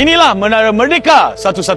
Inilah Menara Merdeka 118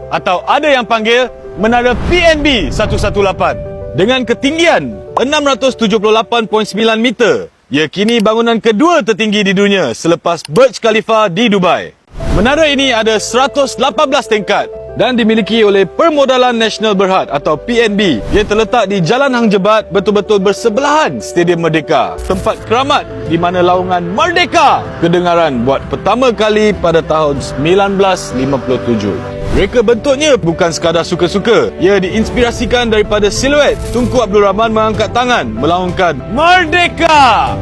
atau ada yang panggil Menara PNB 118. Dengan ketinggian 678.9 meter, ia kini bangunan kedua tertinggi di dunia selepas Burj Khalifa di Dubai. Menara ini ada 118 tingkat dan dimiliki oleh Permodalan Nasional Berhad atau PNB yang terletak di Jalan Hang Jebat betul-betul bersebelahan Stadium Merdeka, tempat keramat di mana laungan Merdeka kedengaran buat pertama kali pada tahun 1957. Reka bentuknya bukan sekadar suka-suka. Ia diinspirasikan daripada siluet Tunku Abdul Rahman mengangkat tangan melaungkan Merdeka!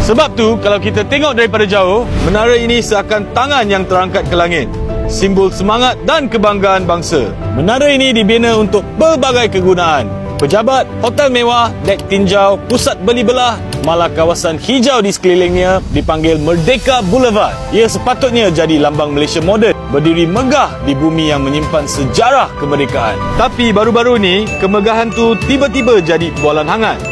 Sebab tu, kalau kita tengok daripada jauh, menara ini seakan tangan yang terangkat ke langit. Simbol semangat dan kebanggaan bangsa. Menara ini dibina untuk pelbagai kegunaan. Pejabat, hotel mewah, dek tinjau, pusat beli belah, malah kawasan hijau di sekelilingnya dipanggil Merdeka Boulevard. Ia sepatutnya jadi lambang Malaysia moden, berdiri megah di bumi yang menyimpan sejarah kemerdekaan. Tapi baru-baru ni, kemegahan tu tiba-tiba jadi bualan hangat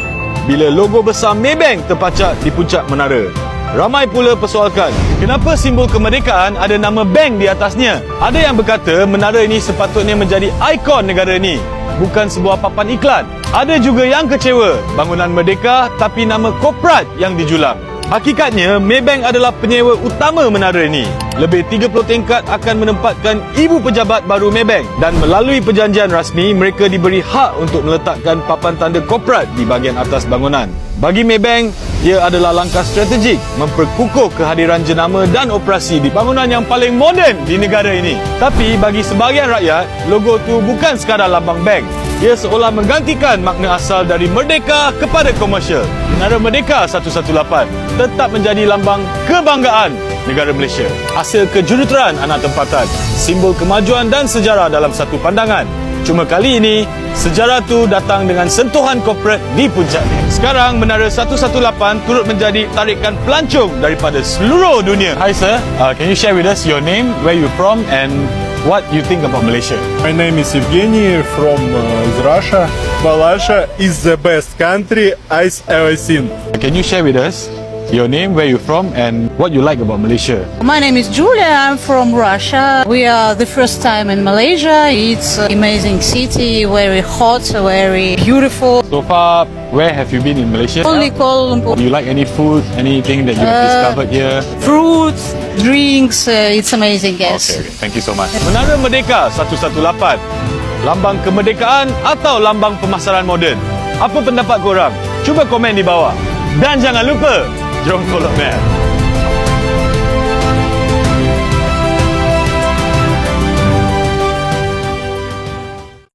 bila logo besar Maybank terpacak di puncak menara. Ramai pula persoalkan, kenapa simbol kemerdekaan ada nama bank di atasnya? Ada yang berkata menara ini sepatutnya menjadi ikon negara ini, bukan sebuah papan iklan. Ada juga yang kecewa, bangunan merdeka tapi nama korporat yang dijulang. Hakikatnya, Maybank adalah penyewa utama menara ini. Lebih 30 tingkat akan menempatkan ibu pejabat baru Maybank dan melalui perjanjian rasmi, mereka diberi hak untuk meletakkan papan tanda korporat di bahagian atas bangunan. Bagi Maybank, ia adalah langkah strategik memperkukuh kehadiran jenama dan operasi di bangunan yang paling moden di negara ini. Tapi bagi sebahagian rakyat, logo tu bukan sekadar lambang bank. Ia seolah menggantikan makna asal dari merdeka kepada komersial. Menara Merdeka 118 tetap menjadi lambang kebanggaan negara Malaysia. Hasil kejuruteraan anak tempatan, simbol kemajuan dan sejarah dalam satu pandangan. Cuma kali ini, sejarah tu datang dengan sentuhan korporat di puncaknya. Sekarang, Menara 118 turut menjadi tarikan pelancong daripada seluruh dunia. Hi sir, can you share with us your name, where you from and what you think about Malaysia? My name is Evgeny from Russia. Malaysia is the best country I've ever seen. Can you share with us your name, where you from and what you like about Malaysia? My name is Julia, I'm from Russia. We are the first time in Malaysia. It's an amazing city, very hot, very beautiful. So far, where have you been in Malaysia? Only Kuala Lumpur. Do you like any food, anything that you have discovered here? Fruits, drinks, it's amazing, yes. Okay, thank you so much. Menara Merdeka 118, lambang kemerdekaan atau lambang pemasaran moden? Apa pendapat korang? Cuba komen di bawah. Dan jangan lupa, jom follow me.